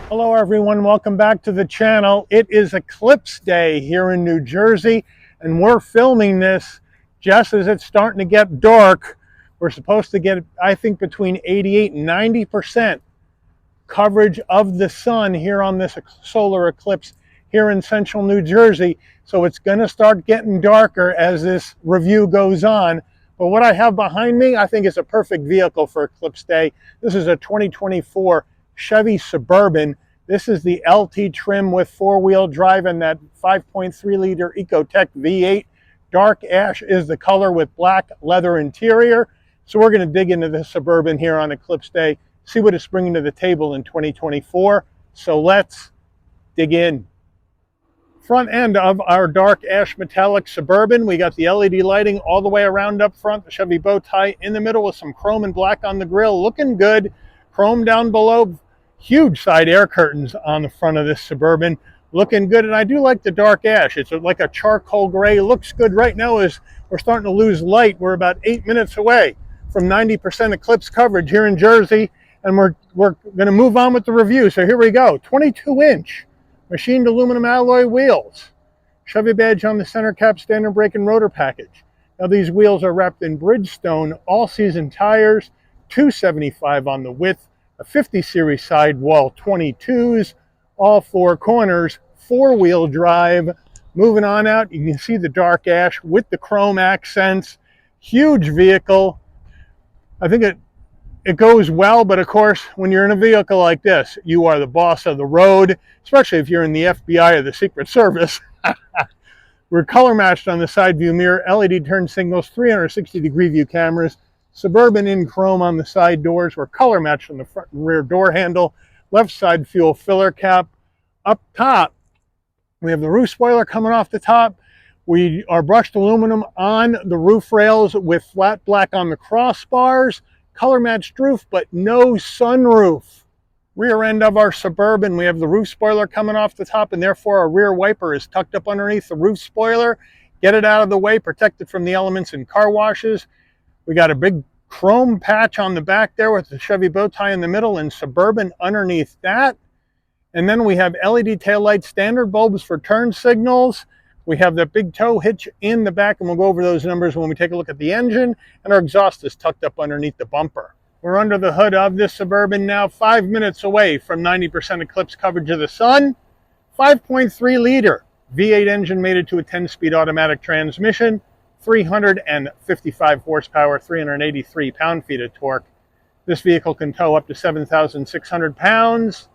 Hello everyone, welcome back to the channel. It is Eclipse Day here in New Jersey, and we're filming this just as it's starting to get dark. We're supposed to get, I think, between 88 and 90% coverage of the sun here on this solar eclipse here in central New Jersey. So it's going to start getting darker as this review goes on. But what I have behind me, I think, is a perfect vehicle for Eclipse Day. This is a 2024 Chevy Suburban. This is the LT trim with four-wheel drive and that 5.3-liter Ecotec V8. Dark ash is the color with black leather interior. So we're going to dig into the Suburban here on Eclipse Day, see what it's bringing to the table in 2024. So let's dig in. Front end of our dark ash metallic Suburban, we got the LED lighting all the way around up front, the Chevy bow tie in the middle with some chrome and black on the grille, looking good. Chrome down below, huge side air curtains on the front of this Suburban, looking good. And I do like the dark ash. It's like a charcoal gray, looks good. Right now as we're starting to lose light, we're about 8 minutes away from 90% eclipse coverage here in Jersey, and we're going to move on with the review. So here we go. 22-inch machined aluminum alloy wheels, Chevy badge on the center cap, standard brake and rotor package. Now these wheels are wrapped in Bridgestone all-season tires, 275 on the width, a 50 series sidewall 22s, all four corners, four-wheel drive. Moving on out, you can see the dark ash with the chrome accents. Huge vehicle. I think it goes well, but of course, when you're in a vehicle like this, you are the boss of the road, especially if you're in the FBI or the Secret Service. We're color matched on the side view mirror, LED turn signals, 360-degree view cameras, Suburban in chrome on the side doors. We're color matched on the front and rear door handle, left side fuel filler cap. Up top, we have the roof spoiler coming off the top. We are brushed aluminum on the roof rails with flat black on the crossbars. Color matched roof, but no sunroof. Rear end of our Suburban, we have the roof spoiler coming off the top, and therefore our rear wiper is tucked up underneath the roof spoiler. Get it out of the way, protect it from the elements in car washes. We got a big chrome patch on the back there with the Chevy bow tie in the middle and Suburban underneath that. And then we have LED taillight standard bulbs for turn signals. We have the big tow hitch in the back, and we'll go over those numbers when we take a look at the engine. And our exhaust is tucked up underneath the bumper. We're under the hood of this Suburban now, 5 minutes away from 90% eclipse coverage of the sun. 5.3-liter V8 engine mated to a 10-speed automatic transmission. 355 horsepower, 383 pound-feet of torque. This vehicle can tow up to 7,600 pounds.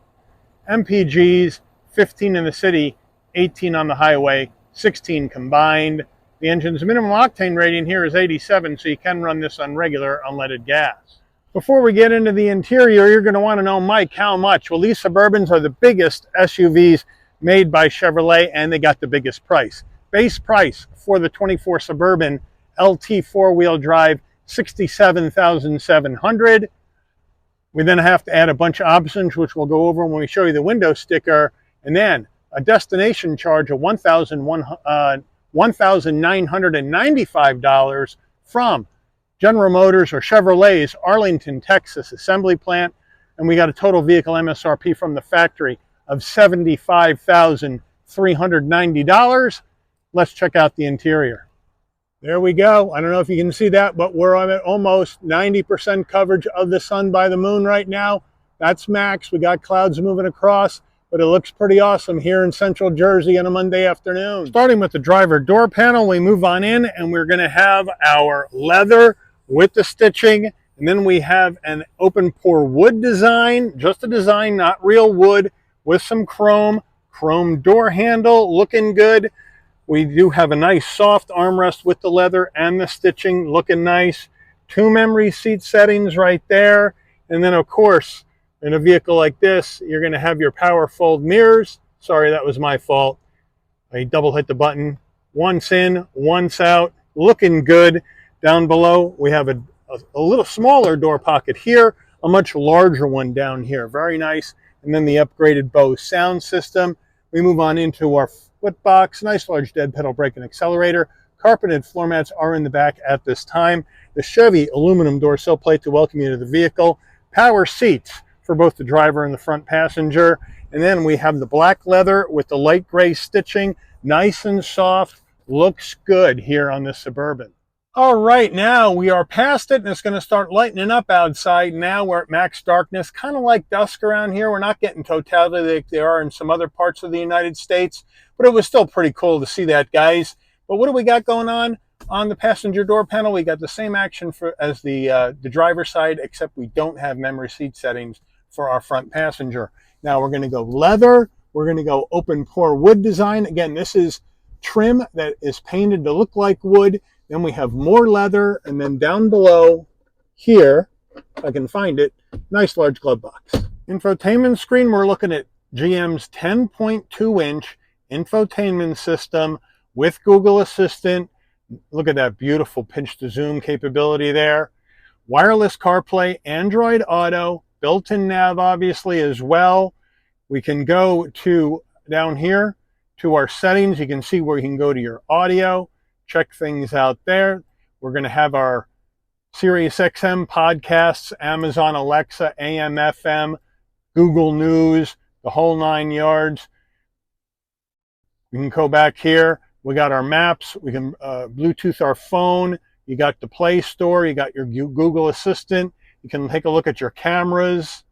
MPGs, 15 in the city, 18 on the highway, 16 combined. The engine's minimum octane rating here is 87, so you can run this on regular unleaded gas. Before we get into the interior, you're going to want to know, Mike, how much? Well, these Suburbans are the biggest SUVs made by Chevrolet, and they got the biggest price. Base price for the 24 Suburban LT four-wheel drive, $67,700. We then have to add a bunch of options, which we'll go over when we show you the window sticker, and then a destination charge of $1,995 from General Motors or Chevrolet's Arlington, Texas assembly plant, and we got a total vehicle MSRP from the factory of $75,390. Let's check out the interior. There we go. I don't know if you can see that, but we're on almost 90% coverage of the sun by the moon right now. That's max. We got clouds moving across, but it looks pretty awesome here in central Jersey on a Monday afternoon. Starting with the driver door panel, we move on in, and we're going to have our leather with the stitching, and then we have an open pore wood design, just a design, not real wood, with some chrome door handle, looking good. We do have a nice soft armrest with the leather and the stitching, looking nice. 2 memory seat settings right there. And then, of course, in a vehicle like this, you're going to have your power fold mirrors. Sorry, that was my fault. I double hit the button. Once in, once out. Looking good. Down below, we have a little smaller door pocket here, a much larger one down here. Very nice. And then the upgraded Bose sound system. We move on into our foot box, nice large dead pedal brake and accelerator. Carpeted floor mats are in the back at this time. The Chevy aluminum door sill plate to welcome you to the vehicle. Power seats for both the driver and the front passenger. And then we have the black leather with the light gray stitching, nice and soft, looks good here on this Suburban. All right, now we are past it and it's going to start lightening up outside. Now we're at max darkness, kind of like dusk around here. We're not getting totality like they are in some other parts of the United States, but it was still pretty cool to see that, guys. But what do we got going on the passenger door panel? We got the same action as the driver's side, except we don't have memory seat settings for our front passenger. Now we're going to go leather. We're going to go open pore wood design. Again, this is trim that is painted to look like wood. Then we have more leather, and then down below here, if I can find it, nice large glove box. Infotainment screen, we're looking at GM's 10.2-inch infotainment system with Google Assistant. Look at that beautiful pinch to zoom capability there. Wireless CarPlay, Android Auto, built-in nav obviously as well. We can go to down here to our settings. You can see where you can go to your audio, check things out there. We're going to have our Sirius XM podcasts, Amazon Alexa, AM, FM, Google News, the whole 9 yards. We can go back here. We got our maps. We can Bluetooth our phone. You got the Play Store. You got your Google Assistant. You can take a look at your cameras.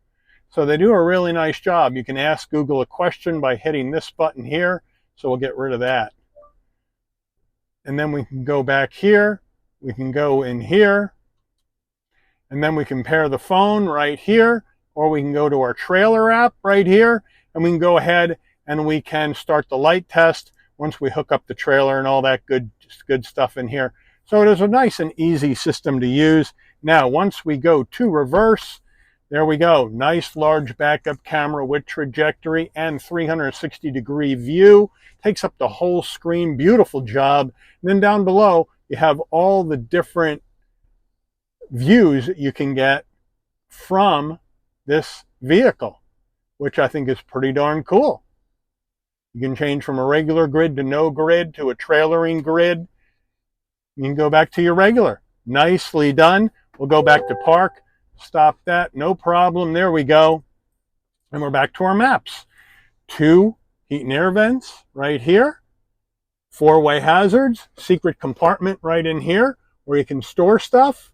So they do a really nice job. You can ask Google a question by hitting this button here. So we'll get rid of that. And then we can go back here. We can go in here. And then we can pair the phone right here. Or we can go to our trailer app right here. And we can go ahead and we can start the light test once we hook up the trailer and all that good stuff in here. So it is a nice and easy system to use. Now, once we go to reverse, there we go. Nice large backup camera with trajectory and 360-degree view. Takes up the whole screen. Beautiful job. And then down below, you have all the different views that you can get from this vehicle, which I think is pretty darn cool. You can change from a regular grid to no grid to a trailering grid. You can go back to your regular. Nicely done. We'll go back to park. Stop that. No problem. There we go. And we're back to our maps. 2 heat and air vents right here. 4-way hazards. Secret compartment right in here where you can store stuff.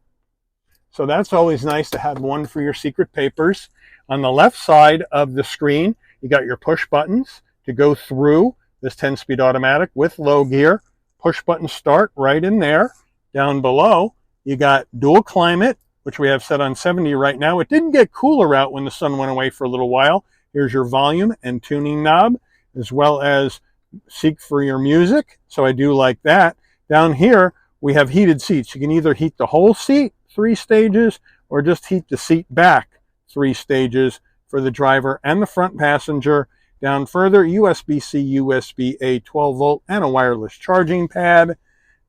So that's always nice to have one for your secret papers. On the left side of the screen, you got your push buttons to go through this 10-speed automatic with low gear. Push button start right in there. Down below, you got dual climate, which we have set on 70 right now. It didn't get cooler out when the sun went away for a little while. Here's your volume and tuning knob, as well as seek for your music. So I do like that. Down here, we have heated seats. You can either heat the whole seat, 3 stages, or just heat the seat back, 3 stages for the driver and the front passenger. Down further, USB-C, USB-A 12-volt, and a wireless charging pad.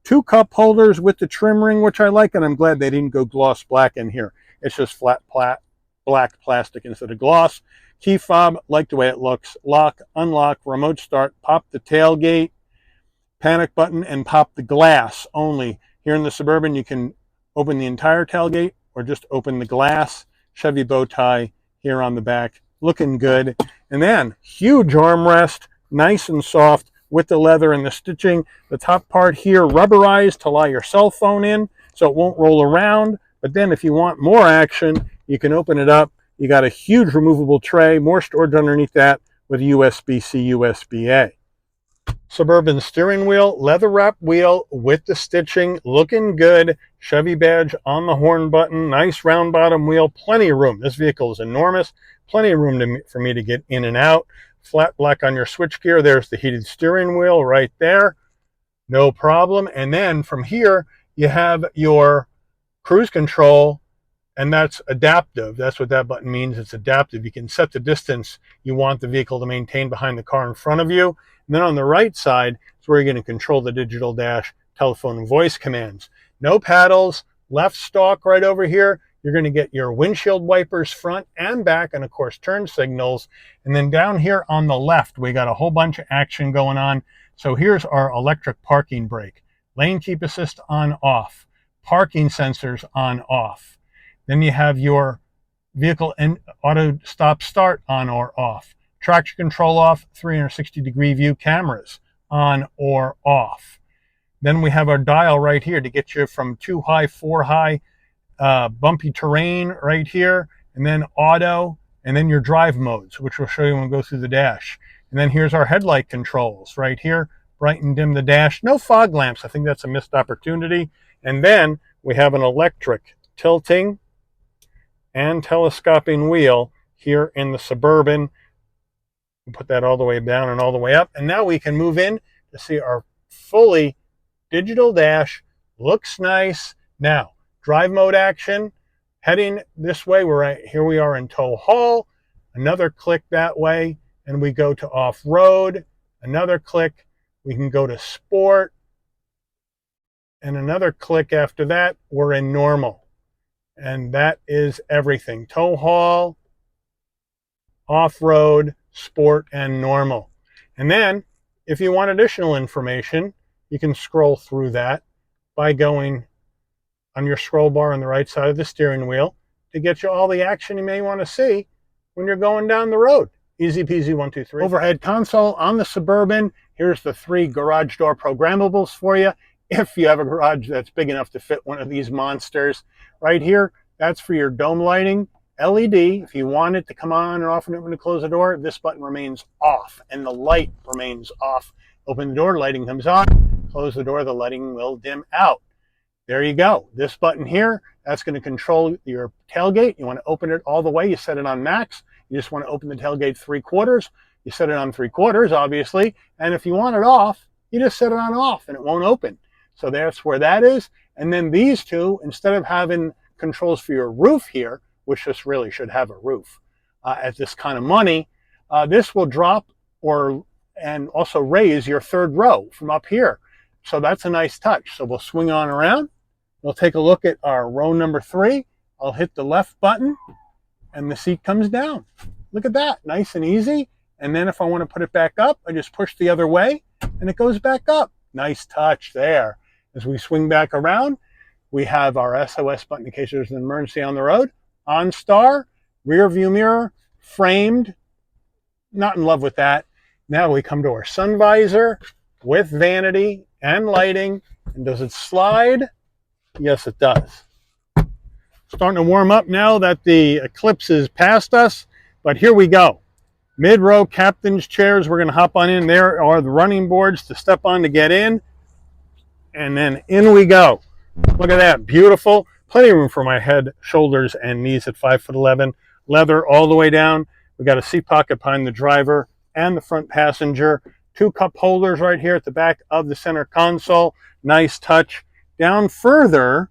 2 cup holders with the trim ring, which I like, and I'm glad they didn't go gloss black in here. It's just flat black plastic instead of gloss. Key fob, like the way it looks. Lock, unlock, remote start, pop the tailgate, panic button, and pop the glass only. Here in the Suburban, you can open the entire tailgate or just open the glass. Chevy bow tie here on the back. Looking good. And then huge armrest, nice and soft with the leather and the stitching. The top part here rubberized to lie your cell phone in so it won't roll around. But then if you want more action, you can open it up. You got a huge removable tray, more storage underneath that with USB-C, USB-A. Suburban steering wheel, leather wrap wheel with the stitching, looking good. Chevy badge on the horn button, nice round bottom wheel, plenty of room. This vehicle is enormous, plenty of room for me to get in and out. Flat black on your switchgear. There's the heated steering wheel right there. No problem. And then from here, you have your cruise control, and that's adaptive. That's what that button means. It's adaptive. You can set the distance you want the vehicle to maintain behind the car in front of you. And then on the right side is where you're going to control the digital dash, telephone, and voice commands. No paddles, left stalk right over here. You're going to get your windshield wipers front and back, and of course turn signals. And then down here on the left, we got a whole bunch of action going on. So here's our electric parking brake. Lane keep assist on off. Parking sensors on off. Then you have your vehicle and auto stop start on or off, traction control off, 360-degree view cameras on or off. Then we have our dial right here to get you from 2 high, 4 high, bumpy terrain right here, and then auto, and then your drive modes, which we'll show you when we go through the dash. And then here's our headlight controls right here, bright and dim the dash. No fog lamps. I think that's a missed opportunity. And then we have an electric tilting and telescoping wheel here in the Suburban. We'll put that all the way down and all the way up. And now we can move in to see our fully digital dash. Looks nice. Now, drive mode action, heading this way. Here we are in tow haul. Another click that way, and we go to off-road. Another click, we can go to sport. And another click after that, we're in normal. And that is everything. Tow haul, off-road, sport, and normal. And then, if you want additional information, you can scroll through that by going on your scroll bar on the right side of the steering wheel to get you all the action you may want to see when you're going down the road. Easy peasy, 1, 2, 3. Overhead console on the Suburban. Here's the 3 garage door programmables for you. If you have a garage that's big enough to fit one of these monsters. Right here, that's for your dome lighting. LED, if you want it to come on and off when you close the door, this button remains off and the light remains off. Open the door, lighting comes on. Close the door, the lighting will dim out. There you go. This button here, that's going to control your tailgate. You want to open it all the way. You set it on max. You just want to open the tailgate 3/4. You set it on 3/4, obviously. And if you want it off, you just set it on off and it won't open. So that's where that is. And then these two, instead of having controls for your roof here, which this really should have a roof at this kind of money, this will drop and also raise your 3rd row from up here. So that's a nice touch. So we'll swing on around. We'll take a look at our row number 3. I'll hit the left button and the seat comes down. Look at that, nice and easy. And then if I want to put it back up, I just push the other way and it goes back up. Nice touch there. As we swing back around, we have our SOS button in case there's an emergency on the road. OnStar, rear view mirror, framed. Not in love with that. Now we come to our sun visor with vanity and lighting. And does it slide? Yes, it does. Starting to warm up now that the Eclipse is past us, but here we go. Mid-row captain's chairs, we're going to hop on in. There are the running boards to step on to get in. And then in we go. Look at that, beautiful. Plenty of room for my head, shoulders, and knees at 5'11". Leather all the way down. We got a seat pocket behind the driver and the front passenger. 2 cup holders right here at the back of the center console. Nice touch. Down further,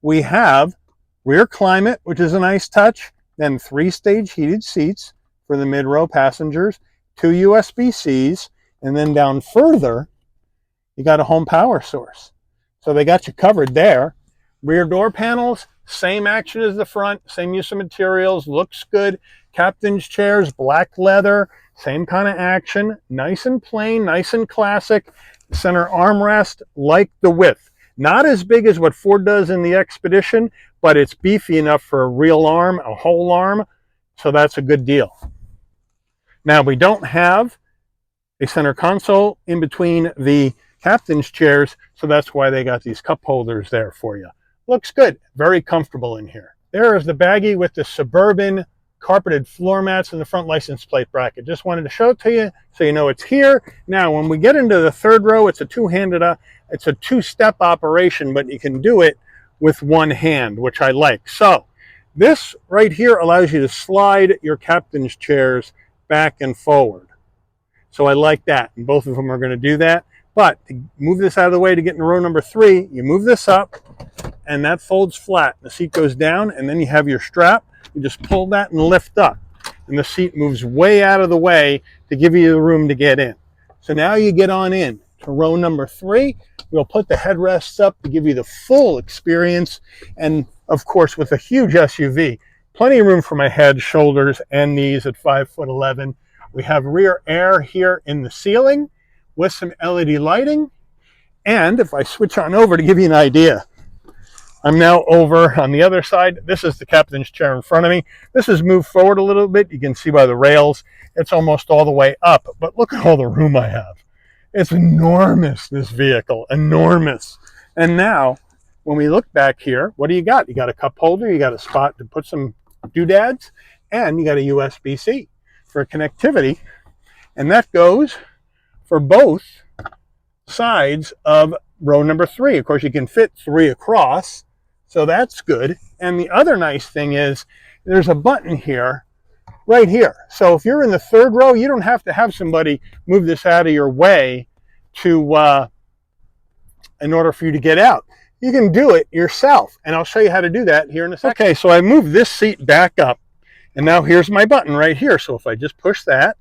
we have rear climate, which is a nice touch. Then 3-stage heated seats for the mid-row passengers. 2 USB-Cs. And then down further, you got a home power source. So they got you covered there. Rear door panels, same action as the front, same use of materials, looks good. Captain's chairs, black leather, same kind of action. Nice and plain, nice and classic. Center armrest, like the width. Not as big as what Ford does in the Expedition, but it's beefy enough for a real arm, a whole arm. So that's a good deal. Now we don't have a center console in between the captain's chairs, so that's why they got these cup holders there for you. Looks good, very comfortable in here. There is the baggie with the Suburban carpeted floor mats and the front license plate bracket. Just wanted to show it to you so you know it's here. Now, when we get into the 3rd row, it's a it's a 2-step operation, but you can do it with one hand, which I like. So this right here allows you to slide your captain's chairs back and forward. So I like that, and both of them are going to do that. But to move this out of the way to get into row number 3, you move this up, and that folds flat. The seat goes down, and then you have your strap. You just pull that and lift up, and the seat moves way out of the way to give you the room to get in. So now you get on in to row number 3. We'll put the headrests up to give you the full experience, and of course, with a huge SUV, plenty of room for my head, shoulders, and knees at 5'11". We have rear air here in the ceiling with some LED lighting. And if I switch on over to give you an idea, I'm now over on the other side. This is the captain's chair in front of me. This has moved forward a little bit. You can see by the rails, it's almost all the way up. But look at all the room I have. It's enormous, this vehicle, enormous. And now, when we look back here, what do you got? You got a cup holder, you got a spot to put some doodads, and you got a USB-C for connectivity. And that goes for both sides of row number 3. Of course, you can fit 3 across, so that's good. And the other nice thing is there's a button here, right here. So if you're in the 3rd row, you don't have to have somebody move this out of your way to in order for you to get out. You can do it yourself, and I'll show you how to do that here in a second. Okay, so I moved this seat back up, and now here's my button right here. So if I just push that,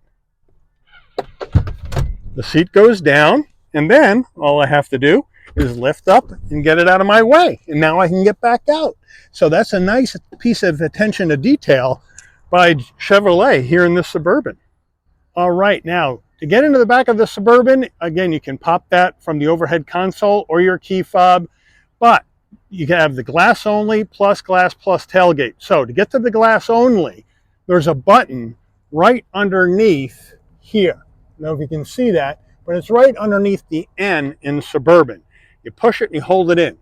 the seat goes down, and then all I have to do is lift up and get it out of my way, and now I can get back out. So that's a nice piece of attention to detail by Chevrolet here in the Suburban. All right, now to get into the back of the Suburban, again, you can pop that from the overhead console or your key fob, but you can have the glass only plus glass plus tailgate. So to get to the glass only, there's a button right underneath here. I don't know if you can see that, but it's right underneath the N in Suburban. You push it and you hold it in.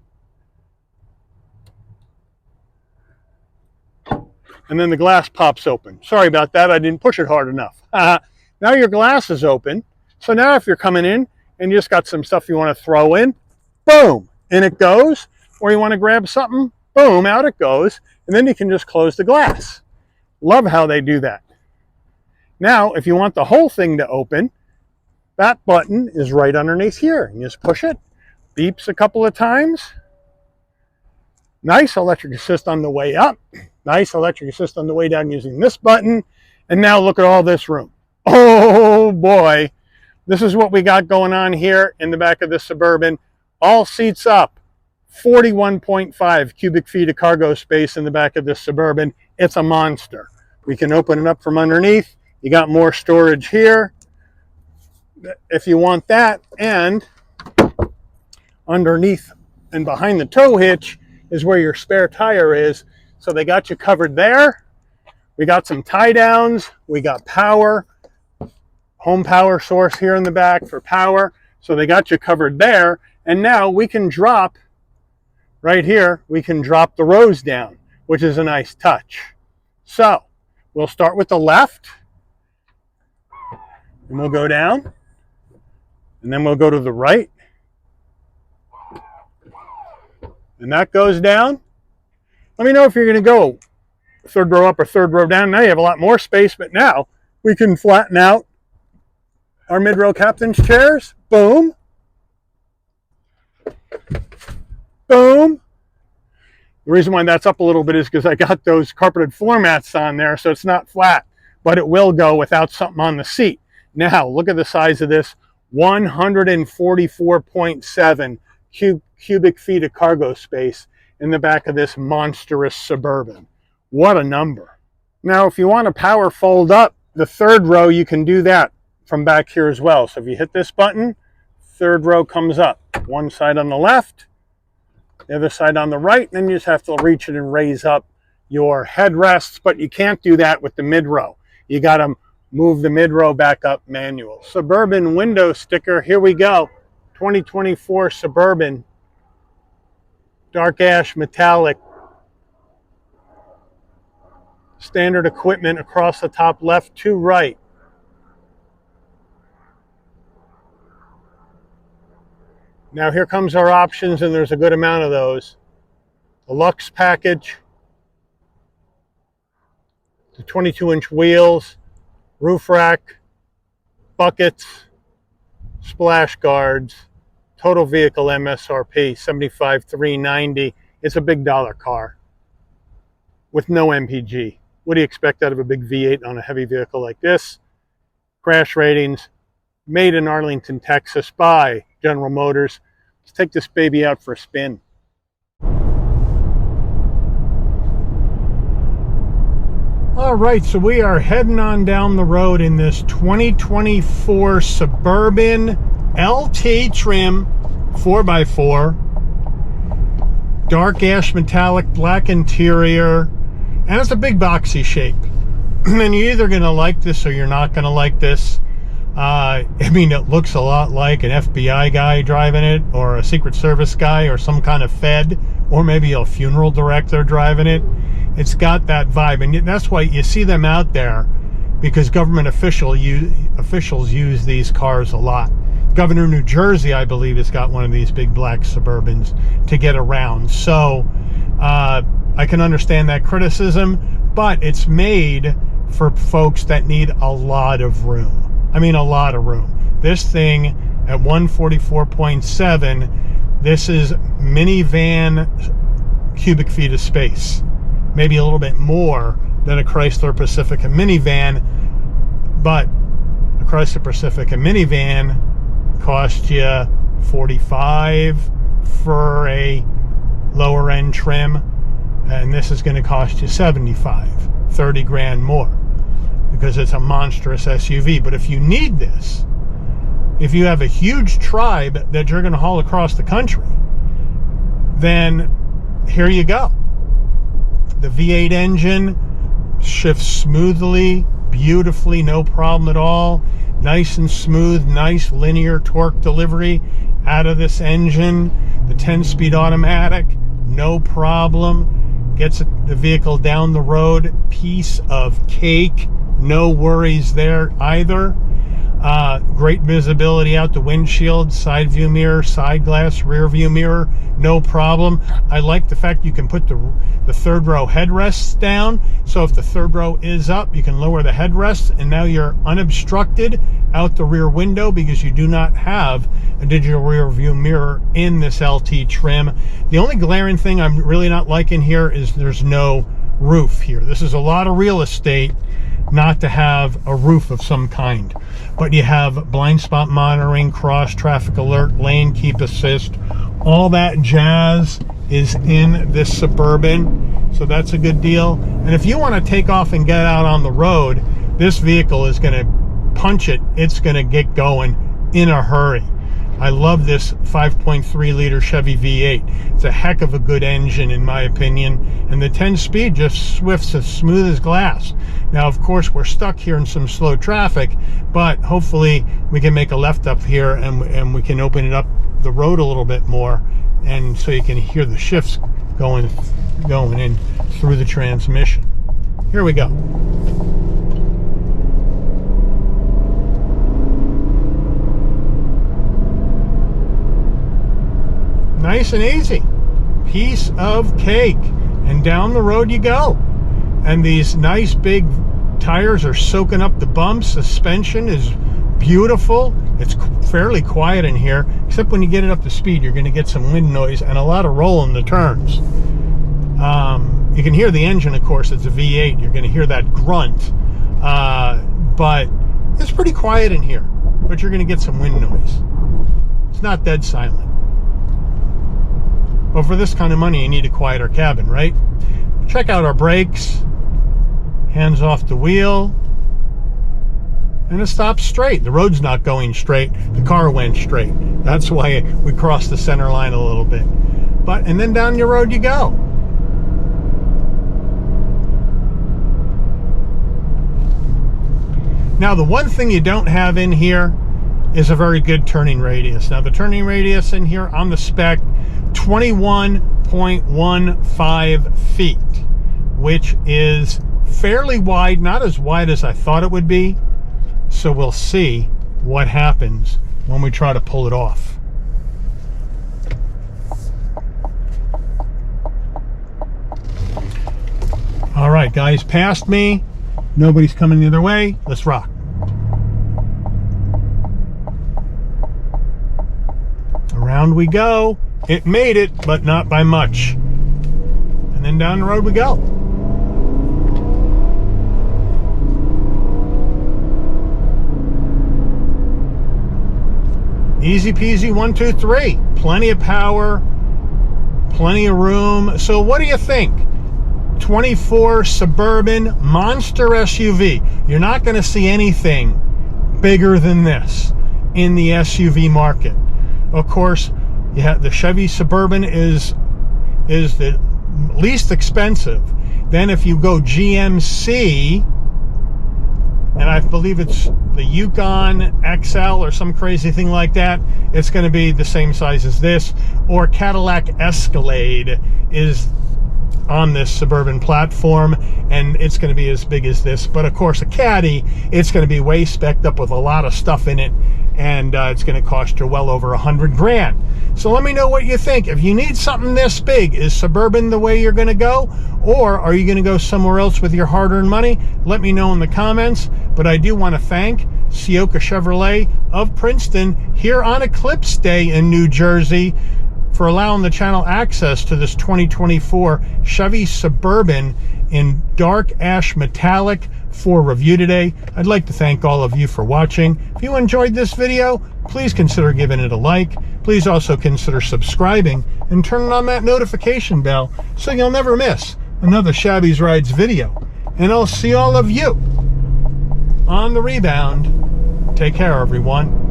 And then the glass pops open. Sorry about that, I didn't push it hard enough. Now your glass is open. So now if you're coming in and you just got some stuff you want to throw in, boom, in it goes. Or you want to grab something, boom, out it goes. And then you can just close the glass. Love how they do that. Now, if you want the whole thing to open, that button is right underneath here. You just push it, beeps a couple of times. Nice electric assist on the way up. Nice electric assist on the way down using this button. And now look at all this room. Oh boy, this is what we got going on here in the back of the Suburban. All seats up, 41.5 cubic feet of cargo space in the back of this Suburban. It's a monster. We can open it up from underneath. You got more storage here if you want that, and underneath and behind the tow hitch is where your spare tire is. So they got you covered there. We got some tie downs. We got power, home power source here in the back for power. So they got you covered there. And now we can drop right here. We can drop the rows down, which is a nice touch. So we'll start with the left and we'll go down, and then we'll go to the right, and that goes down. Let me know if you're going to go 3rd row up or 3rd row down. Now you have a lot more space, but now we can flatten out our mid-row captain's chairs. Boom. Boom. The reason why that's up a little bit is because I got those carpeted floor mats on there, so it's not flat, but it will go without something on the seat. Now, look at the size of this, 144.7 cubic feet of cargo space in the back of this monstrous Suburban. What a number. Now, if you want to power fold up the 3rd row, you can do that from back here as well. So if you hit this button, 3rd row comes up. One side on the left, the other side on the right, and then you just have to reach it and raise up your headrests, but you can't do that with the mid-row. You got to move the mid-row back up manual. Suburban window sticker, here we go. 2024 Suburban, dark ash metallic. Standard equipment across the top left to right. Now here comes our options, and there's a good amount of those. The Lux package, the 22-inch wheels, roof rack, buckets, splash guards, total vehicle MSRP $75,390. It's a big dollar car with no MPG. What do you expect out of a big V8 on a heavy vehicle like this? Crash ratings, made in Arlington, Texas by General Motors. Let's take this baby out for a spin. All right, so we are heading on down the road in this 2024 Suburban LT trim 4x4. dark ash metallic, black interior, and it's a big boxy shape. And you're either going to like this or you're not going to like this. I mean, it looks a lot like an FBI guy driving it, or a Secret Service guy, or some kind of Fed, or maybe a funeral director driving it. It's got that vibe, and that's why you see them out there, because government officials use these cars a lot. Governor of New Jersey, I believe, has got one of these big black Suburbans to get around. So I can understand that criticism, but it's made for folks that need a lot of room. I mean, a lot of room. This thing at 144.7, this is minivan cubic feet of space. Maybe a little bit more than a Chrysler Pacifica minivan, but a Chrysler Pacifica minivan cost you $45 for a lower end trim, and this is going to cost you $75, 30 grand more, because it's a monstrous SUV. But if you need this, if you have a huge tribe that you're going to haul across the country, then here you go. The V8 engine shifts smoothly, beautifully, no problem at all. Nice and smooth, nice linear torque delivery out of this engine. The 10-speed automatic, no problem. Gets the vehicle down the road, piece of cake. No worries there either. Great visibility out the windshield, side view mirror, side glass, rear view mirror, no problem. I like the fact you can put the third row headrests down. So if the third row is up, you can lower the headrests, and now you're unobstructed out the rear window, because you do not have a digital rear view mirror in this LT trim. The only glaring thing I'm really not liking here is there's no roof here. This is a lot of real estate not to have a roof of some kind, but you have blind spot monitoring, cross traffic alert, lane keep assist, all that jazz is in this Suburban, so that's a good deal. And if you want to take off and get out on the road, this vehicle is going to punch it. It's going to get going in a hurry. I love this 5.3 liter Chevy V8. It's a heck of a good engine in my opinion, and the 10-speed just swifts as smooth as glass. Now, of course, we're stuck here in some slow traffic, but hopefully we can make a left up here, and we can open it up the road a little bit more, and so you can hear the shifts going in through the transmission. Here we go. Nice and easy, piece of cake, and down the road you go. And these nice big tires are soaking up the bumps. Suspension is beautiful. It's fairly quiet in here, except when you get it up to speed, you're going to get some wind noise and a lot of roll in the turns. You can hear the engine, of course. It's a V8. You're going to hear that grunt, but it's pretty quiet in here, but you're going to get some wind noise. It's not dead silent. But for this kind of money, you need a quieter cabin, right? Check out our brakes. Hands off the wheel. And it stops straight. The road's not going straight. The car went straight. That's why we crossed the center line a little bit. And then down your road you go. Now, the one thing you don't have in here is a very good turning radius. Now, the turning radius in here on the spec, 21.15 feet, which is fairly wide, not as wide as I thought it would be. So we'll see what happens when we try to pull it off. All right, guys, past me. Nobody's coming the other way. Let's rock. Around we go. It made it, but not by much. And then down the road we go. Easy peasy, 1, 2, 3. Plenty of power, plenty of room. So what do you think? 24 Suburban monster SUV. You're not going to see anything bigger than this in the SUV market. Of course, the Chevy Suburban is is the least expensive. Then if you go GMC, and I believe it's the Yukon XL or some crazy thing like that, it's going to be the same size as this. Or Cadillac Escalade is on this Suburban platform, and it's going to be as big as this. But of course, a Caddy, it's going to be way spec'd up with a lot of stuff in it, and it's going to cost you well over $100,000. So let me know what you think. If you need something this big, is Suburban the way you're going to go, or are you going to go somewhere else with your hard-earned money? Let me know in the comments. But I do want to thank Ciocca Chevrolet of Princeton here on Eclipse Day in New Jersey for allowing the channel access to this 2024 Chevy Suburban in dark ash metallic for review today. I'd like to thank all of you for watching. If you enjoyed this video, please consider giving it a like. Please also consider subscribing and turning on that notification bell so you'll never miss another Shabby's Rides video. And I'll see all of you on the rebound. Take care, everyone.